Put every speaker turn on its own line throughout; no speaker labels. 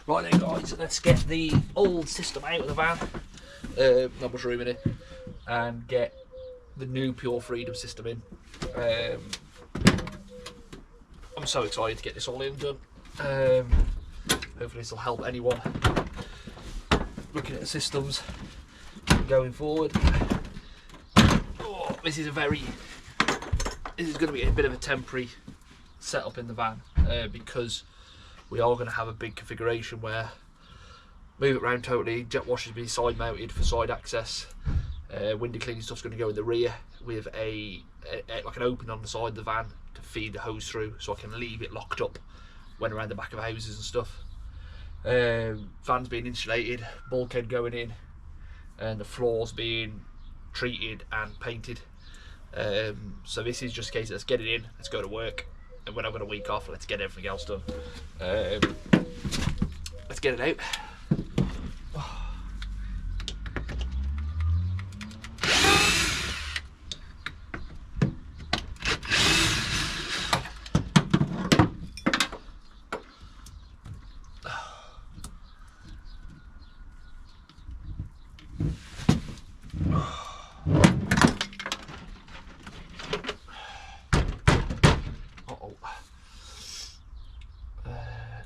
Right then guys, let's get the old system out of the van, not much room in it, and get the new Pure Freedom system in. I'm so excited to get this all in and done. Hopefully this will help anyone looking at the systems going forward. Oh, this is going to be a bit of a temporary setup in the van, because we are going to have a big configuration where move it around totally. Jet washers being side mounted for side access. Window cleaning stuff's going to go in the rear with like an opening on the side of the van to feed the hose through, so I can leave it locked up when around the back of houses and stuff. Van's being insulated, bulkhead going in, and the floors being treated and painted. So this is just a case of let's get it in, let's go to work, and when I've got a week off, let's get everything else done. Let's get it out.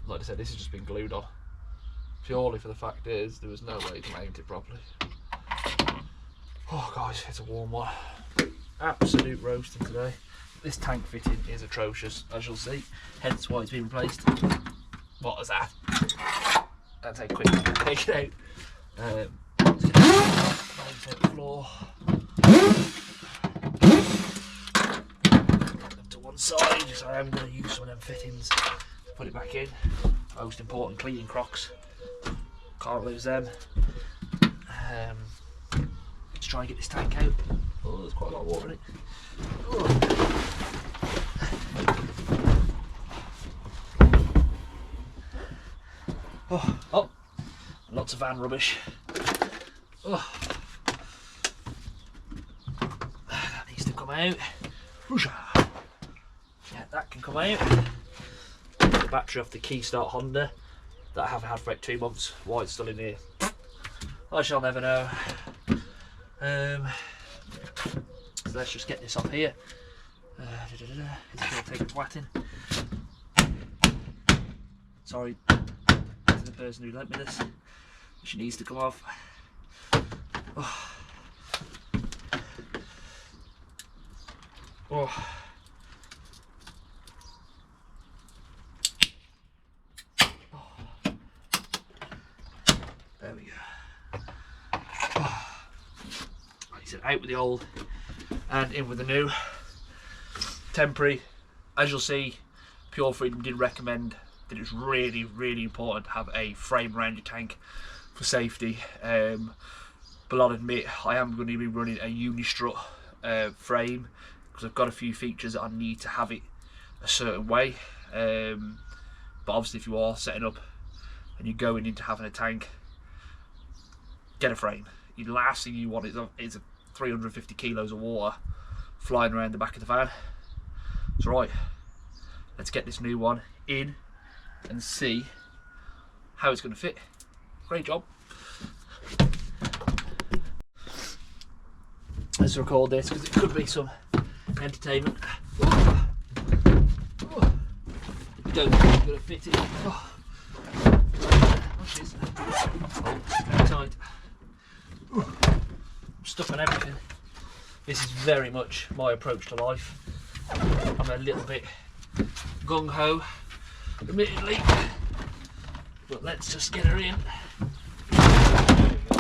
Like I said, this has just been glued on purely for the fact is there was no way to mount it properly. Oh guys, it's a warm one. Absolute roasting today. This tank fitting is atrocious, as you'll see, hence why it's been replaced. What was that? That's a quick take it out. Let's get the floor up to one side, so I am going to use some of them fittings. Put it back in. Most important, cleaning Crocs. Can't lose them. Let's try and get this tank out. Oh, there's quite a lot of water in it. Oh, lots of van rubbish. Oh. That needs to come out. Yeah, that can come out. Battery off the Keystart Honda that I haven't had for like 2 months. Why it's still in here, I shall never know. So let's just get this off here. It's going to take a twatting. Sorry to the person who lent me this. She needs to come off. Oh. Oh. There we go. Like I said, out with the old and in with the new. Temporary. As you'll see, Pure Freedom did recommend that it's really, really important to have a frame around your tank for safety. But I'll admit, I am going to be running a Unistrut frame because I've got a few features that I need to have it a certain way. But obviously, if you are setting up and you're going into having a tank, get a frame. The last thing you want is 350 kilos of water flying around the back of the van. That's right. Let's get this new one in and see how it's going to fit. Great job. Let's record this because it could be some entertainment. We don't think it's going to fit it. Oh, she's very tight. I'm stuck on everything. This is very much my approach to life. I'm a little bit gung-ho, admittedly, but let's just get her in.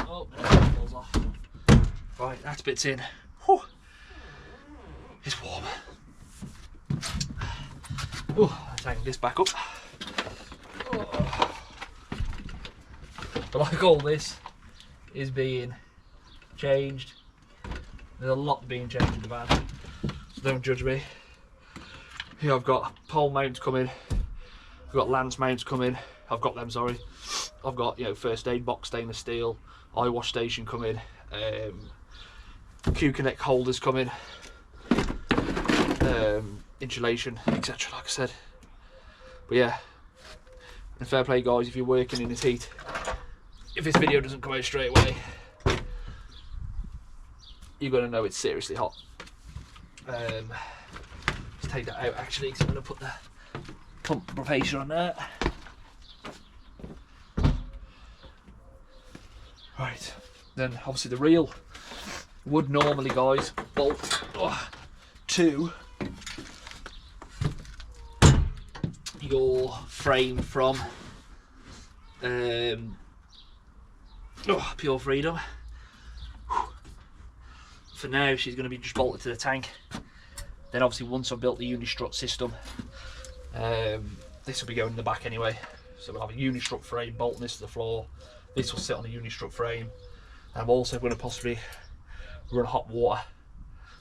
Oh, that falls off. Right, that bit's in. Whew. It's warm. Oh, let's hang this back up. Oh. But like all this is being changed, there's a lot being changed in the van, so don't judge me. Here I've got pole mounts coming, I've got lance mounts coming, I've got them, sorry. I've got, you know, first aid box stainless steel, eye wash station coming, Q-Connect holders coming, insulation, etc. like I said. But yeah, And fair play guys, if you're working in this heat, if this video doesn't come out straight away, you're going to know it's seriously hot. Let's take that out actually, because I'm going to put the pump pressure on there. Right, then obviously the reel would normally, guys, bolt to your frame from Pure Freedom. For now, she's going to be just bolted to the tank. Then obviously once I've built the Unistrut system, this will be going in the back anyway. So we'll have a Unistrut frame bolting this to the floor. This will sit on the Unistrut frame. And I'm also going to possibly run hot water.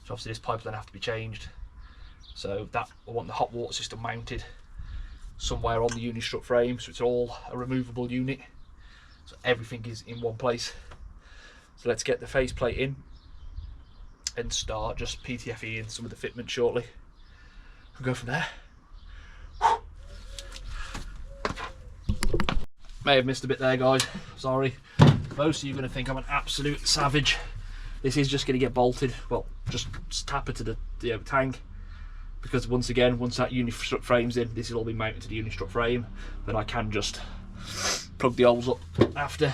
So obviously this pipe will then have to be changed. So that I want the hot water system mounted somewhere on the Unistrut frame, so it's all a removable unit. So everything is in one place. So let's get the faceplate in and start just PTFE in some of the fitment shortly. We'll go from there. May have missed a bit there, guys. Sorry. Most of you are going to think I'm an absolute savage. This is just going to get bolted. Well, just tap it to the tank. Because once again, once that Unistrut frame's in, this will all be mounted to the Unistrut frame. Then I can just plug the holes up after.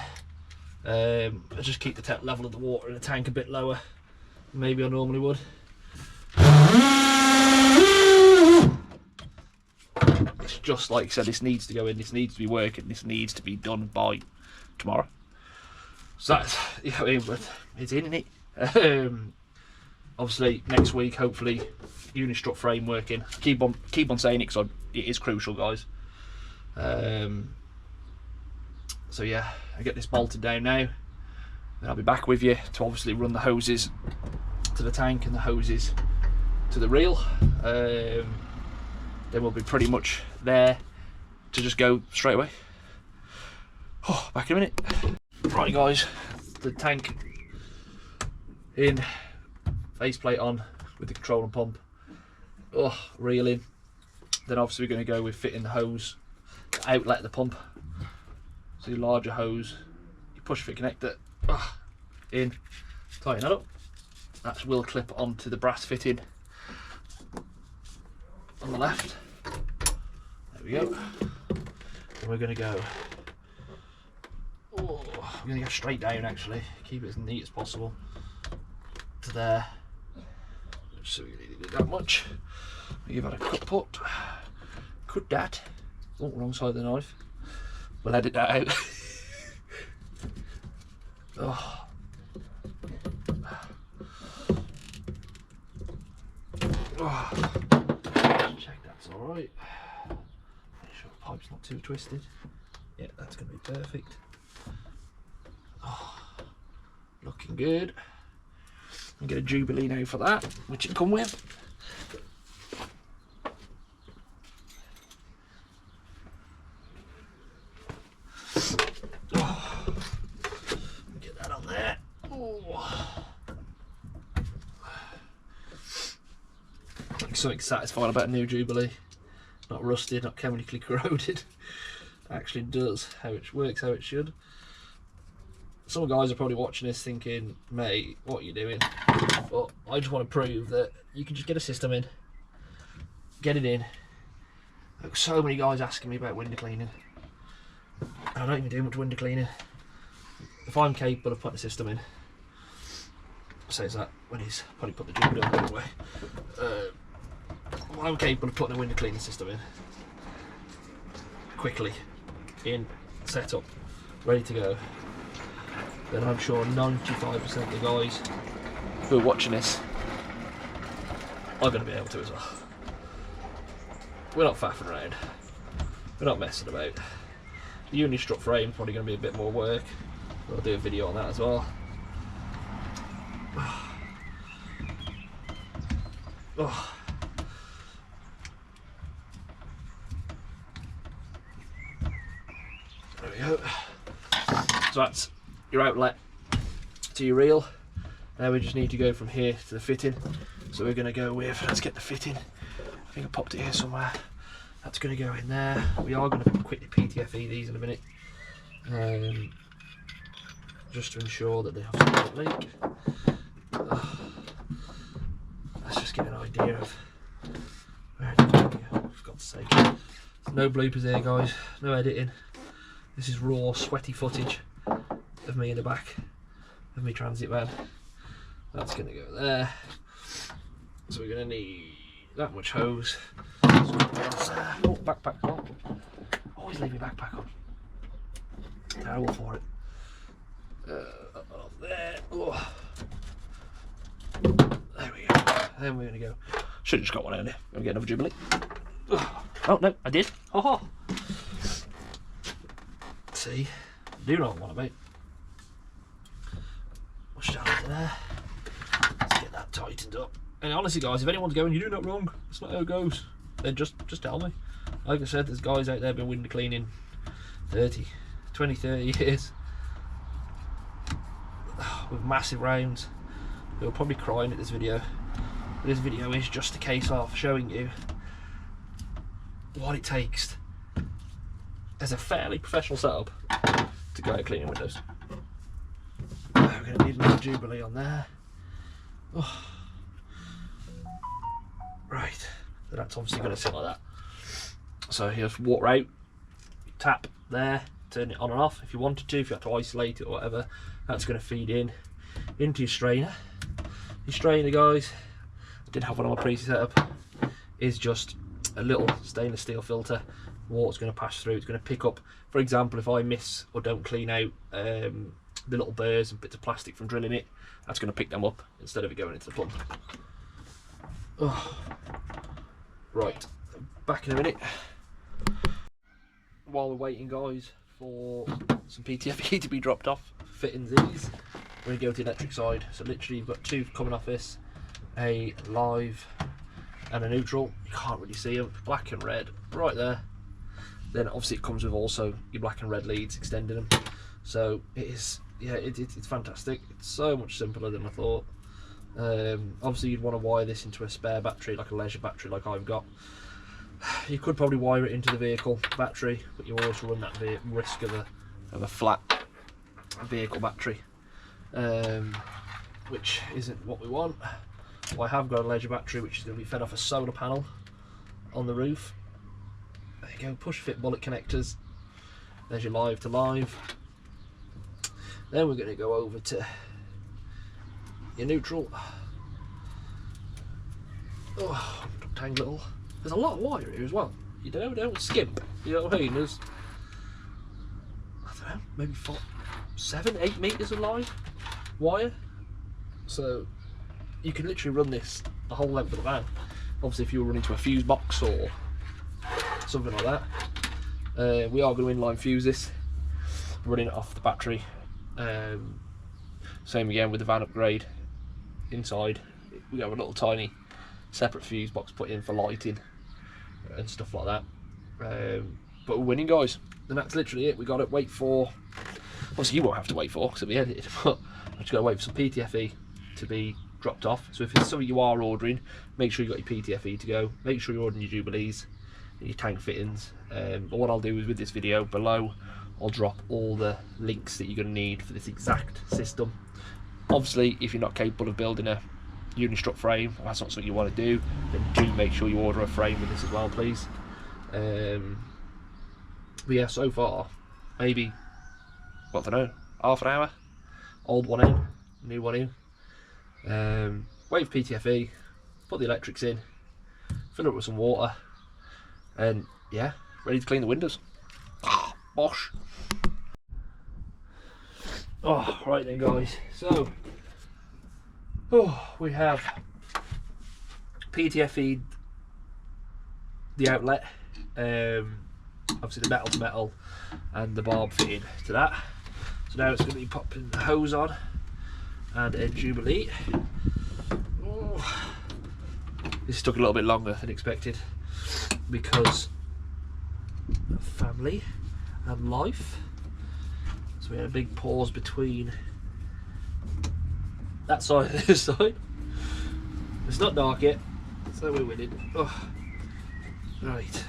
I just keep the level of the water in the tank a bit lower than maybe I normally would. It's just like I said, this needs to go in, this needs to be working, this needs to be done by tomorrow. So that's, you know, it's in it. Obviously next week, hopefully, Unistrut frame working. Keep on saying it because it is crucial, guys. So yeah, I get this bolted down now, and I'll be back with you to obviously run the hoses to the tank and the hoses to the reel. Then we'll be pretty much there to just go straight away. Oh, back in a minute. Right guys, the tank in, faceplate on with the control and pump. Oh, reel in. Then obviously we're going to go with fitting the hose, the outlet of the pump. So your larger hose, you push fit connector in, tighten that up. That will clip onto the brass fitting on the left. There we go. And we're going to go. Oh, we're going to go straight down actually. Keep it as neat as possible to there. So we really did that much. Give that a cut put. Cut that. Oh, wrong side of the knife. We'll edit that out. Oh. Oh. Check that's alright. Make sure the pipe's not too twisted. Yeah, that's going to be perfect. Oh. Looking good. I'll get a Jubilee now for that, which it come with. Oh. Get that on there. Oh. Something satisfying about a new Jubilee. Not rusted, not chemically corroded. Actually does how it works, how it should. Some guys are probably watching this thinking, mate, what are you doing? But I just want to prove that you can just get a system in, get it in. There's so many guys asking me about window cleaning. I don't even do much window cleaning. If I'm capable of putting a system in, says that when he's probably put the Jubilee on away. I'm capable of putting a window cleaning system in quickly, in, set up, ready to go. Then I'm sure 95% of the guys who are watching this are going to be able to as well. We're not faffing around. We're not messing about. The Unistrut frame is probably going to be a bit more work. I'll do a video on that as well. Oh. There we go. So that's your outlet to your reel. Now we just need to go from here to the fitting. So we're going to go with, let's get the fitting. I think I popped it here somewhere. That's going to go in there. We are going to quickly PTFE these in a minute, just to ensure that they have some leak. Let's just get an idea of where it's going to go. For God's sake. No bloopers here, guys. No editing. This is raw, sweaty footage of me in the back of my transit van. That's going to go there. So we're going to need that much hose. Oh, backpack on. Always leave your backpack on. Terrible for it. There. Oh. There we go. Then we're going to go. Should have just got one out there. We'll get another Jubilee. Oh no, I did. Oh. See, do not want to, mate. Push down into there. Let's get that tightened up. And honestly, guys, if anyone's going, you're doing that wrong. That's not how it goes. Then just tell me. Like I said, there's guys out there been window cleaning 20, 30 years with massive rounds. They'll probably crying at this video. But this video is just a case of showing you what it takes as a fairly professional setup to go out cleaning windows. We're going to need another Jubilee on there. Oh. Right, so that's obviously going to sit like that. So here's water out, tap there, turn it on and off if you wanted to, if you had to isolate it or whatever. That's going to feed in into your strainer. Your strainer, guys, I did have one on my previous setup, is just a little stainless steel filter. Water's going to pass through. It's going to pick up, for example, if I miss or don't clean out the little burrs and bits of plastic from drilling it, that's going to pick them up instead of it going into the pump. Oh. Right, back in a minute. While we're waiting, guys, for some PTFE to be dropped off, fittings these, we're going to go to the electric side. So literally you've got two coming off this, a live and a neutral. You can't really see them, black and red right there. Then obviously it comes with also your black and red leads extending them. So it is, yeah, it's fantastic. It's so much simpler than I thought. Obviously you'd want to wire this into a spare battery, like a leisure battery like I've got. You could probably wire it into the vehicle battery, but you also run that risk of a flat vehicle battery, which isn't what we want. So I have got a leisure battery which is going to be fed off a solar panel on the roof. There you go, push fit bullet connectors. There's your live to live. Then we're going to go over to your neutral. Oh, tang little. There's a lot of wire here as well. You don't skimp. You know what I mean? There's, I don't know, maybe 7, 8 meters of line wire. So you can literally run this the whole length of the van. Obviously, if you were running to a fuse box or something like that, we are going to inline fuse this, running it off the battery. Same again with the van upgrade. Inside we have a little tiny separate fuse box put in for lighting and stuff like that, but we're winning, guys, and that's literally it. We got to wait for, obviously you won't have to wait for because it'll be edited, but I've just got to wait for some PTFE to be dropped off. So if it's something you are ordering, make sure you got your PTFE to go, make sure you're ordering your Jubilees and your tank fittings. But what I'll do is with this video below, I'll drop all the links that you're going to need for this exact system. Obviously, if you're not capable of building a Unistrut frame, that's not something you want to do, then do make sure you order a frame with this as well, please. But yeah, so far, maybe, what, I don't know, half an hour, old one in, new one in, wait for PTFE, put the electrics in, fill it with some water, and yeah, ready to clean the windows. Bosh. Oh, right then, guys, so we have PTFE'd the outlet, obviously the metal to metal and the barb fitted to that. So now it's going to be popping the hose on and a Jubilee. Oh, this took a little bit longer than expected because of family and life. So we had a big pause between that side and this side. It's not dark yet, so we're winning. Oh. Right,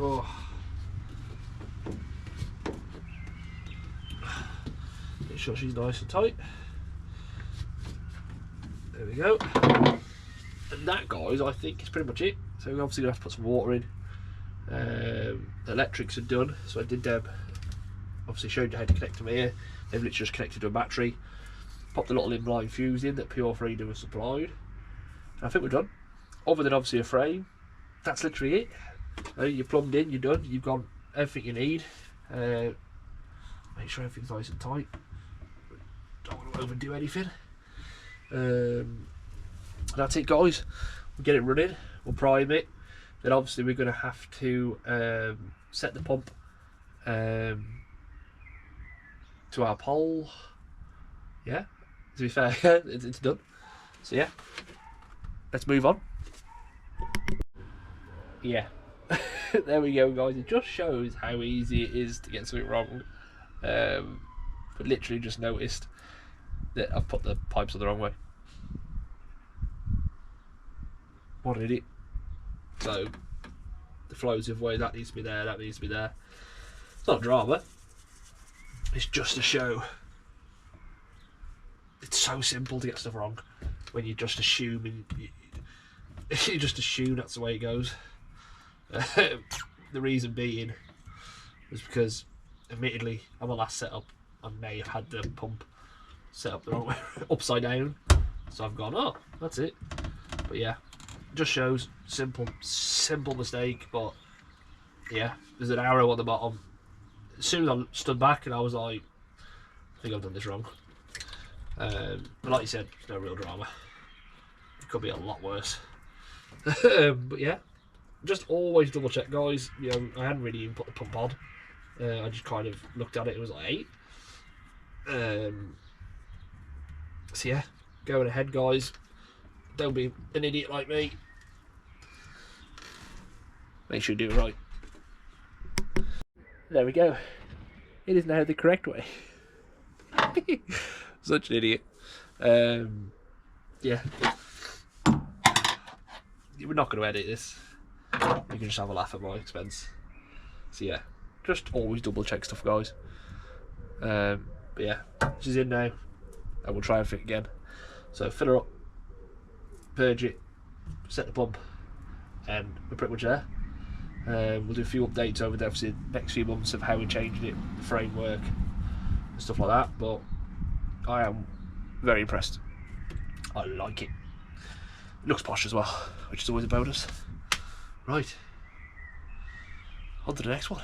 Oh. Make sure she's nice and tight. There we go. And that, guys, I think is pretty much it. So we're obviously going to have to put some water in. The electrics are done, so I did obviously showed you how to connect them here. They've literally just connected to a battery. Popped the little inline fuse in that Pure Freedom has supplied. And I think we're done. Other than obviously a frame, that's literally it. You're plumbed in, you're done, you've got everything you need. Make sure everything's nice and tight. Don't want to overdo anything. That's it, guys. We'll get it running, we'll prime it. Then obviously we're going to have to set the pump to our pole. Yeah, to be fair, it's done. So yeah, let's move on. Yeah, there we go, guys. It just shows how easy it is to get something wrong. But literally just noticed that I've put the pipes on the wrong way. What an idiot. So the flows of way, that needs to be there, that needs to be there. It's not drama, it's just a show. It's so simple to get stuff wrong when you just assume you just assume that's the way it goes. The reason being was because, admittedly, on my last setup I may have had the pump set up the wrong way, upside down, so I've gone, oh, that's it. But yeah, just shows simple mistake. But yeah, there's an arrow on the bottom. As soon as I stood back and I was like, I think I've done this wrong. But like you said, no real drama. It could be a lot worse. But yeah, just always double check, guys. You know, I hadn't really even put the pump on. I just kind of looked at it. It was like 8. So yeah, going ahead, guys. Don't be an idiot like me. Make sure you do it right. There we go. It is now the correct way. Such an idiot. Yeah. We're not going to edit this. You can just have a laugh at my expense. So yeah, just always double check stuff, guys. But yeah, she's in now. And we'll try and fit again. So fill her up, purge it, set the pump, and we're pretty much there. We'll do a few updates over the next few months of how we're changing it, the framework, and stuff like that. But I am very impressed. I like it. It looks posh as well, which is always a bonus. Right, on to the next one.